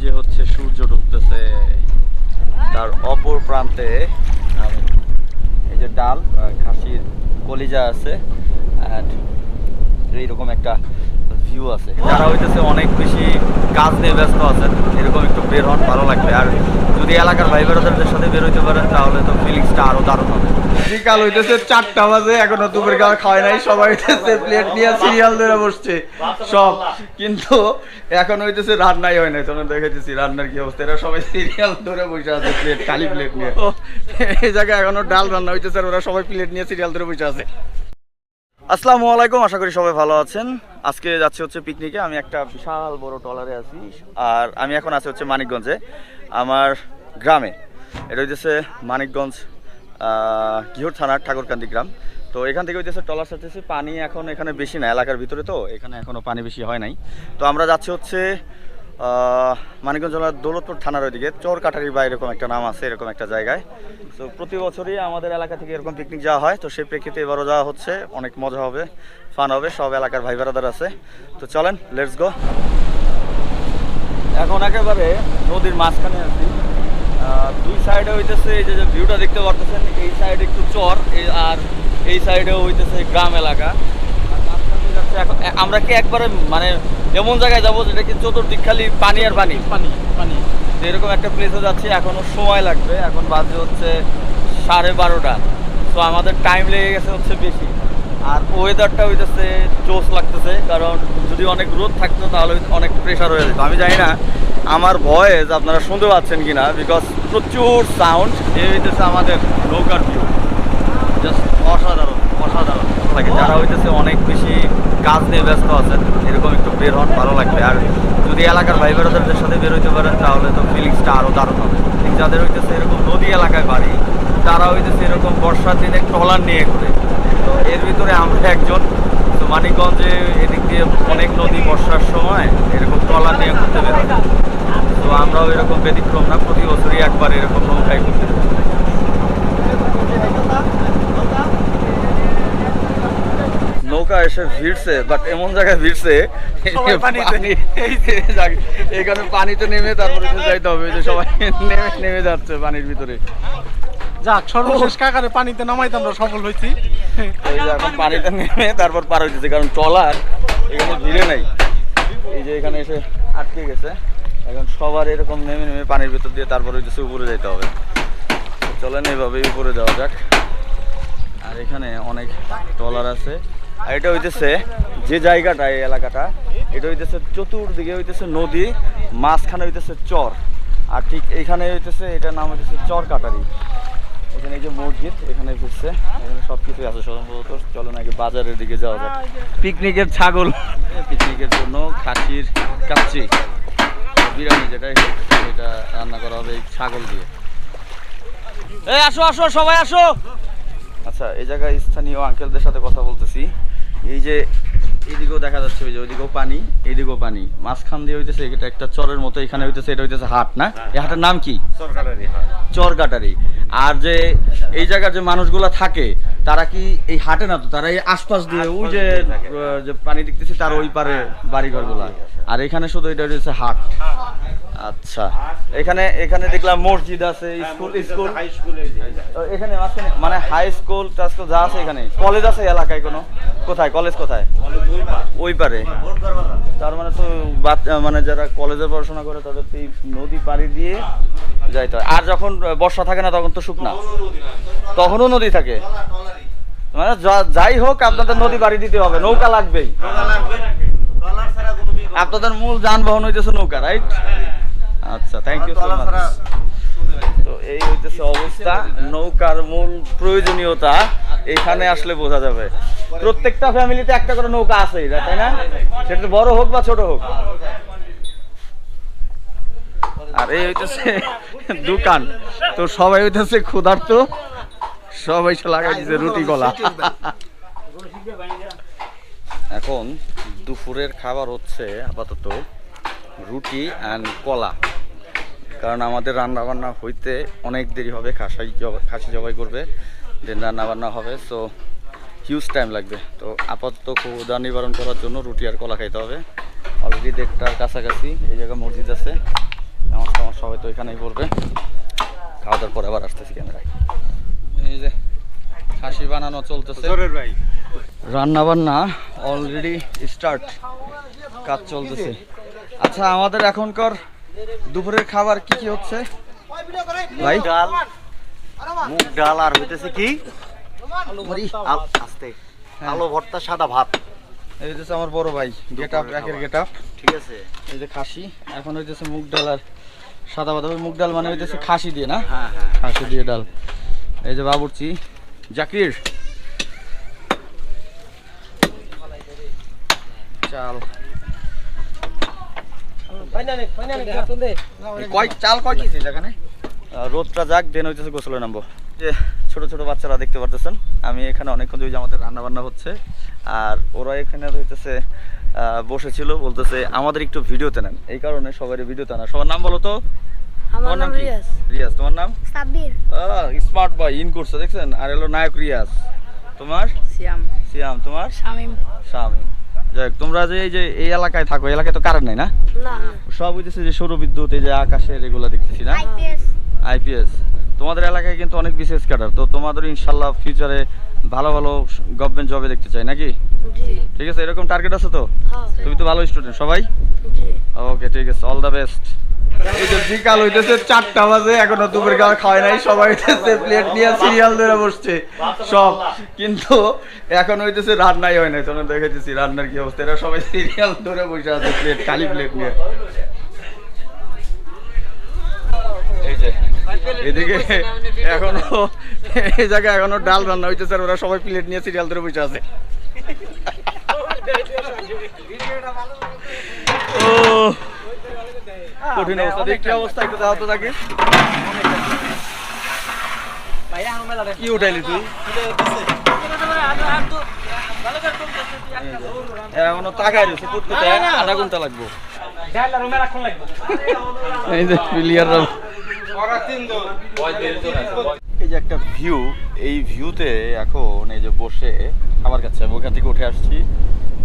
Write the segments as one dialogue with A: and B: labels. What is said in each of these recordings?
A: যে হচ্ছে সূর্য ডুবতেছে, তার অপর প্রান্তে এই যে ডাল খাসির কলিজা আছে, এইরকম একটা ভিউ আছে। যারা হইতেছে অনেক বেশি কাজ নিয়ে ব্যস্ত আছেন, এরকম একটু বের হন, ভালো লাগবে। আর যদি এলাকার ভাই বেড়াদের সাথে বের হইতে পারেন তাহলে তো ফিলিংসটা আরো দারুণ হবে।
B: বিকাল হইতেছে 4টা বাজে, এখনো দুপুর খাওয়া খাওয়াই নাই। সবাই হইতেছে প্লেট নিয়ে সিরিয়াল ধরে বসছে সব, কিন্তু এখন হইতেছে রান্নাই হয় নাই। তখন দেখাইতেছি রান্নার কি অবস্থা, এরা সবাই সিরিয়াল ধরে বসে আছে প্লেট, খালি প্লেট নিয়ে। এই জায়গায় এখনো ডাল রান্না হইতেছে আর ওরা সবাই প্লেট নিয়ে সিরিয়াল ধরে বসে আছে।
A: আসসালামু আলাইকুম, আশা করি সবাই ভালো আছেন। আজকে যাচ্ছি হচ্ছে পিকনিকে। আমি একটা বিশাল বড় ট্রলারে আছি, আর আমি এখন আছি হচ্ছে মানিকগঞ্জে, আমার গ্রামে। এটা হইতেছে মানিকগঞ্জ কিহর থানার ঠাকুরকান্দি গ্রাম। তো এখান থেকে হইতেছে ট্রলার ছাড়তেছি। পানি এখন এখানে বেশি না, এলাকার ভিতরে তো এখানে এখনও পানি বেশি হয় নাই। তো আমরা যাচ্ছি হচ্ছে মানিকগঞ্জ জেলার দৌলতপুর থানার ওইদিকে, চরকাটারি বা এরকম একটা নাম আছে, এরকম একটা জায়গায়। তো প্রতি বছরই আমাদের এলাকা থেকে এরকম পিকনিক যাওয়া হয়। তো সেই প্রেক্ষিতে এবারও যাওয়া হচ্ছে, অনেক মজা হবে, ফান হবে, সব এলাকার ভাই বেড়াদার আছে। তো চলেন, লেটস গো। এখন একেবারে নদীর মাঝখানে আছি। দুই সাইডে হইতেছে এই যে ভিউটা দেখতে পারতেছেন, এই সাইডে একটু চর, আর এই সাইডেও হইতেছে গ্রাম এলাকা। এখন আমরা কি একবারে মানে এমন জায়গায় যাবো যেটা কি চতুর্দিক খালি পানি আর পানি পানি পানি, এরকম একটা প্লেসে যাচ্ছি। এখনো সময় লাগবে, এখন বাজে হচ্ছে 12:30। তো আমাদের টাইম লেগে গেছে হচ্ছে বেশি। আর ওয়েদারটা হইতেছে জোস লাগতেছে, কারণ যদি অনেক রোদ থাকতো তাহলে অনেক প্রেশার হয়ে যেত। আমি জানি না আমার ভয়েস আপনারা শুনতে পাচ্ছেন কিনা, বিকজ প্রচুর সাউন্ড। এই হইতেছে আমাদের নৌকার ভিউ, জাস্ট অসাধারণ অসাধারণ লাগে। যারা হইতেছে অনেক বেশি কাজ নিয়ে ব্যস্ত আছেন, এরকম একটু বের হন, ভালো লাগবে। আর যদি এলাকার ভাই বেড়াদের সাথে বের হইতে পারেন তাহলে তো ফিলিংসটা আরও দারুণ হবে। যাদের হইতেছে এরকম নদী এলাকায় বাড়ি, তারা হইতেছে এরকম বর্ষার দিনে ট্রলার নিয়ে ঘুরে। তো এর ভিতরে আমরা একজন। তো মানিকগঞ্জে এদিক দিয়ে অনেক নদী বর্ষার সময় এরকম ট্রলার নিয়ে ঘুরতে বের হয়। তো আমরাও এরকম ব্যতিক্রম না, প্রতি বছরই একবার এরকম নৌকায় ঘুরতে বের হয়। নৌকা এসে ভিড়ছে, বাট এমন জায়গায় ভিড়ছে এখানে পানিতে নেমে তারপরে যাইতে হবে, যে সবাই নেমে যাচ্ছে পানির ভিতরে।
B: যাক, সর্বশেষ কাকারে পানিতে নামাইতে আমরা সফল হয়েছি।
A: এই যে এখন পানিতে নেমে তারপর পার হইতেছে, কারণ ট্রলার এখানে ভিড়ে নাই। এই যে এখানে এসে আটকে গেছে, এখন সবার এরকম নেমে নেমে পানির ভিতর দিয়ে তারপর হইতেছে উপরে যাইতে হবে। চলেন এইভাবেই উপরে যাওয়া যাক। আর এখানে অনেক ট্রলার আছে। আর এটা হইতেছে যে জায়গাটা, এই এলাকাটা, এটা হইতেছে চতুর্দিকে হইতেছে নদী, মাঝখানে হইতেছে চর। আর ঠিক এইখানে হইতেছে, এটার নাম হইতেছে চরকাটারি। এখানে এই যে মসজিদ, এখানে ঘুরছে, এখানে সব কিছুই আছে সম্ভবত। চলেন আগে বাজারের দিকে যাওয়া যাক। পিকনিকের ছাগল, পিকনিকের জন্য খাসির কাচ্চি বিরিয়ানি, যেটা এটা রান্না করা হবে এই ছাগল দিয়ে। এই আসো আসো সবাই আসো। আচ্ছা, এই জায়গায় স্থানীয় আঙ্কেলদের সাথে কথা বলতেছি। এই যে এইদিকেও দেখা যাচ্ছে, ওই যে ওইদিকেও পানি, এইদিকেও পানি, মাঝখান দিয়ে হইতেছে এটা একটা চরের মতো। এখানে হইতেছে, এটা হইতেছে হাট না? এই হাটের নাম কি? চরকাটারি। আর যে এই জায়গার যে মানুষগুলা থাকে, তারা কি এই হাটে না, তো তারা এই আশপাশ দিয়ে ওই যে পানি দেখতেছি তার ওই পারে বাড়িঘর গুলা। আর এখানে শুধু এটা হচ্ছে হাট। আচ্ছা, এখানে এখানে দেখলাম মসজিদ আছে, স্কুল এখানে মানে হাই স্কুল টাস্কুল যা আছে। এখানে কলেজ আছে এলাকায় কোনো? কোথায় কলেজ? কোথায়? ওই পারে। তার মানে তো মানে যারা কলেজে পড়াশোনা করে তাদের তো এই নদী পাড়ি দিয়ে যাইতে হয়। আর যখন বর্ষা থাকে না তখন তো শুকনা, তখনও নদী থাকে। মানে যাই হোক, আপনাদের নদী পাড়ি দিতে হবে, নৌকা লাগবেই। আপনাদের মূল যানবাহন হইতেছে নৌকা, রাইট? আচ্ছা, থ্যাংক ইউ সো মাচ। তো এই হইতেছে অবস্থা, নৌকার মূল প্রয়োজনীয়তা এখানে আসলে বোঝা যাবে। প্রত্যেকটা ফ্যামিলিতে একটা করে নৌকা আছেই, তাই না? সেটা বড় হোক বা ছোট হোক। আর এই হইতেছে দোকান। তো সবাই হইতেছে ক্ষুধার্ত, সবাই লাগাই দিচ্ছে রুটি কলা। এখন দুপুরের খাবার হচ্ছে আপাতত রুটি অ্যান্ড কলা, কারণ আমাদের রান্না বান্না হইতে অনেক দেরি হবে। খাসি জবাই করবে, দেন রান্না বান্না হবে, সো হিউজ টাইম লাগবে। তো আপাতত ক্ষুধা নিবারণ করার জন্য রুটি আর কলা খাইতে হবে। অলরেডি 1:30টার কাছাকাছি। এই জায়গায় মসজিদ আছে, হয়তো এখানেই পড়বে। খাওয়া দাওয়ার পরে আবার আসতেছি ক্যামেরায়। এই যে খাসি বানানো চলতেছে, রান্না বান্না অলরেডি স্টার্ট, কাজ চলতেছে। আচ্ছা, আমাদের এখনকার দুপুরের খাবার কি কি হচ্ছে ভাই?
C: ডাল, মুগ ডাল, আর হইতেছে কি আস্তে আলু ভর্তা, সাদা ভাত।
A: এই হইতেছে আমার বড় ভাই, গেট আপ, একের গেট আপ।
C: ঠিক আছে,
A: এই যে খাসি, এখন হইতেছে মুগ ডাল আর সাদা ভাত। মুগ ডাল মানে হইতেছে খাসি দিয়ে না?
C: হ্যাঁ হ্যাঁ,
A: খাসি দিয়ে ডাল। এই যে বাবুর্চি জাকির, চাল চাল কয় কেজি এখানে? রোদটা যাক, দেন হইতেছে গোসলে নামবো। যে ছোট ছোট বাচ্চারা দেখতে পারতেছেন, আমি এখানে অনেকক্ষণ ধরে আমাদের রান্না বান্না হচ্ছে, আর ওরা এখানে হইতেছে বসেছিল, বলতেছে আমাদের একটু ভিডিওতে নেন। এই কারণে সবাই ভিডিওতে না। সবার নাম বলো তো।
D: আমার নাম
A: কি?
D: রিয়াজ।
A: রিয়াজ। তোমার নাম?
D: সাব্বির।
A: স্মার্ট বয় ইন করছে দেখছেন। আর হলো নায়ক রিয়াজ। তোমার?
D: সিয়াম।
A: সিয়াম। তোমার?
D: শামিম।
A: শামিম। যাক, তোমরা যে এই এলাকায় থাকো, এই এলাকায় তো কারেন্ট নাই না?
D: না।
A: সব হইতেছে যে সৌরবিদ্যুৎ, এই যে আকাশের এগুলো দেখতেছি না? আইপিএস। তোমাদের এলাকায় কিন্তু অনেক বিশেষ ক্যাডার, তো তোমাদের ইনশাল্লাহ ফিউচারে ভালো ভালো গভর্নমেন্ট জবে দেখতে চাই নাকি?
D: জি।
A: ঠিক আছে, এরকম টার্গেট আছে তো?
D: হ্যাঁ।
A: তুমি তো ভালো স্টুডেন্ট সবাই।
D: জি।
A: ওকে, ঠিক আছে, অল দ্য বেস্ট।
B: এই যে বিকাল হইতেছে 4টা বাজে, এখনো দুপুরের খাওয়া খাওয়াই নাই, সবাই হইতেছে প্লেট নিয়ে সিরিয়াল ধরে বসছে সব, কিন্তু এখন হইতেছে রান্নাই হয় নাই। তোমরা দেখাইতেছি রান্নার কি অবস্থা, এরা সবাই সিরিয়াল ধরে বসে আছে প্লেট, খালি প্লেট নিয়ে।
A: এই যে
B: এদিকে এখনো এই জায়গায় এখনো ডাল রান্না হইতেছে, আর ওরা সবাই প্লেট নিয়ে সিরিয়াল ধরে বসে আছে। ও কঠিন অবস্থা। দেখি কি অবস্থা, একটু দাও তো তাকে। কি উঠাইলি তুই?
A: এখনো তাকাই রয়েছে, কুতকুতে আধা ঘন্টা লাগবো।
B: এই যে প্লেয়াররা,
A: এই যে একটা ভিউ, এই ভিউতে এখন এই যে বসে খাবার খাচ্ছে। আমি ওখান থেকে উঠে আসছি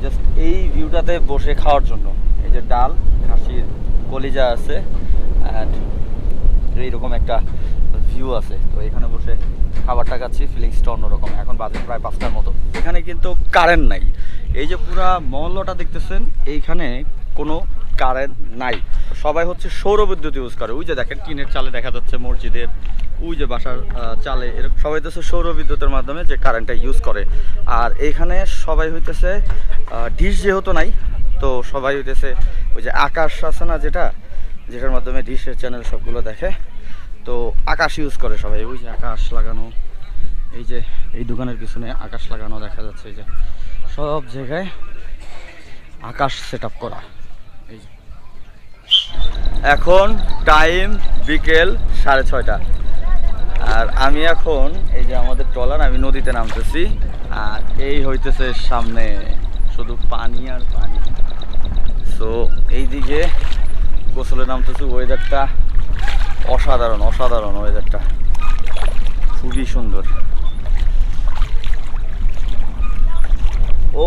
A: জাস্ট এই ভিউটাতে বসে খাওয়ার জন্য। এই যে ডাল, খাসির কলিজা আছে, অ্যান্ড এইরকম একটা ভিউ আছে। তো এখানে বসে খাবারটা খাচ্ছি, ফিলিংসটা অন্যরকম। এখন বাজে প্রায় 5টার মতো। এখানে কিন্তু কারেন্ট নাই। এই যে পুরা মহল্লাটা দেখতেছেন, এইখানে কোনো কারেন্ট নাই। সবাই হচ্ছে সৌরবিদ্যুৎ ইউজ করে। ওই যে দেখেন টিনের চালে দেখা যাচ্ছে মসজিদের, ওই যে বাসার চালে, এরকম সবাই হচ্ছে সৌরবিদ্যুতের মাধ্যমে যে কারেন্টটা ইউজ করে। আর এইখানে সবাই হইতেছে ডিশ যেহেতু নাই, তো সবাই হইতেছে ওই যে আকাশ আছে না, যেটার মাধ্যমে ডিশের চ্যানেল সবগুলো দেখে, তো আকাশ ইউজ করে সবাই। ওই যে আকাশ লাগানো, এই যে এই দোকানের পিছনে আকাশ লাগানো দেখা যাচ্ছে। এই যে সব জায়গায় আকাশ সেট আপ করা। এই যে এখন টাইম বিকেল 6:30, আর আমি এখন এই যে আমাদের ট্রলার, আমি নদীতে নামতেছি, আর এই হইতেছে সামনে শুধু পানি আর পানি। সো এইদিকে গোসলে নামতেছি। ওয়েদারটা অসাধারণ, অসাধারণ ওয়েদারটা, খুবই সুন্দর। ও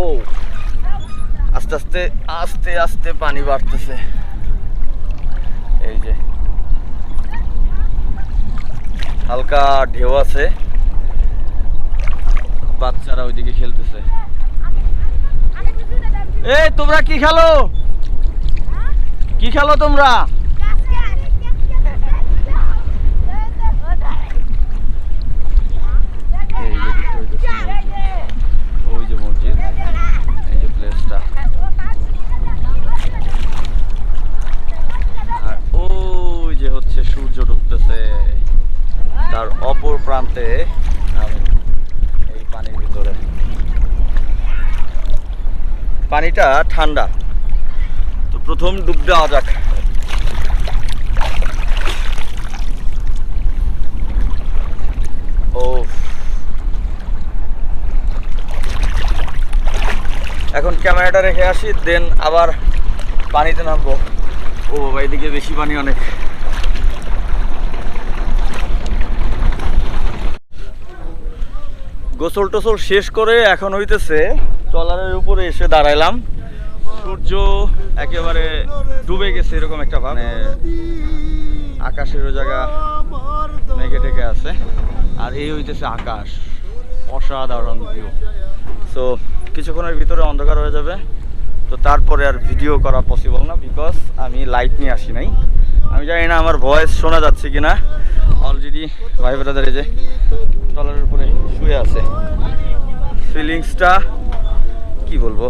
A: আস্তে আস্তে আস্তে আস্তে পানি বাড়তেছে। এই যে হালকা ঢেউ আছে, বাচ্চারা ওইদিকে খেলতেছে। এই তোমরা কি খেলো? কি খেলো তোমরা? এই যে দেখতে হইতেছে মসজিদ, ওই যে মসজিদ, এই যে প্লেসটা, আর ওই যে হচ্ছে সূর্য ডুবতেছে, তার অপর প্রান্তে আমি এই পানির ভিতরে। পানিটা ঠান্ডা, তো প্রথম ডুব দেওয়া যাক। ও এখন ক্যামেরাটা রেখে আসি, দেন আবার পানিতে নামবো। ও বাবা, এদিকে বেশি পানি অনেক। গোসল টোসল শেষ করে এখন হইতেছে ট্রলারের উপরে এসে দাঁড়াইলাম। সূর্য একেবারে ডুবে গেছে এরকম একটা ভাব, আকাশেরও জায়গা মেঘে টেকে আছে, আর এই হইতেছে আকাশ, অসাধারণ ভিউ। সো কিছুক্ষণের ভিতরে অন্ধকার হয়ে যাবে, তো তারপরে আর ভিডিও করা পসিবল না, বিকজ আমি লাইট নিয়ে আসি নাই। আমি জানি না আমার ভয়েস শোনা যাচ্ছে কিনা। অলরেডি ভাই ব্রাদার এই যে ট্রলারের উপরে শুয়ে আছে। ফিলিংসটা কি বলবো,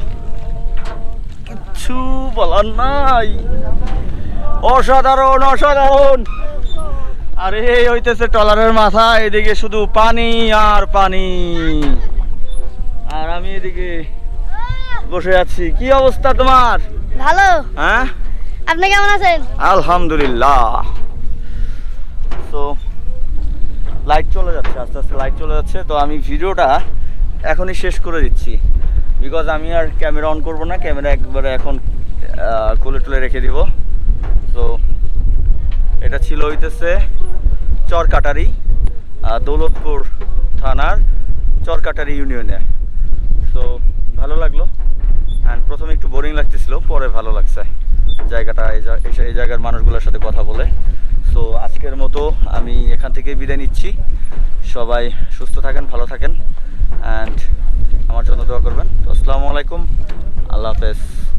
A: কিচ্ছু বলার নাই, অসাধারণ অসাধারণ। আরে হইতেছে ট্রলারের মাথা, এদিকে শুধু পানি আর পানি, আর আমি এদিকে বসে আছি। কি অবস্থা তোমার?
D: ভালো।
A: হ্যাঁ,
D: আপনি কেমন আছেন?
A: আলহামদুলিল্লাহ। তো লাইট চলে যাচ্ছে, আস্তে আস্তে লাইট চলে যাচ্ছে। তো আমি ভিডিওটা এখনই শেষ করে দিচ্ছি, বিকজ আমি আর ক্যামেরা অন করব না, ক্যামেরা একবারে এখন খুলে টুলে রেখে দিব। তো এটা ছিল হইতেছে চরকাটারি, দৌলতপুর থানার চরকাটারি ইউনিয়নে। তো ভালো লাগলো, অ্যান্ড প্রথমে একটু বোরিং লাগতেছিল, পরে ভালো লাগছে জায়গাটা, এই জায়গার মানুষগুলোর সাথে কথা বলে। সো আজকের মতো আমি এখান থেকেই বিদায় নিচ্ছি। সবাই সুস্থ থাকেন, ভালো থাকেন, অ্যান্ড আমার জন্য দোয়া করবেন। তো আসসালামু আলাইকুম, আল্লাহ হাফেজ।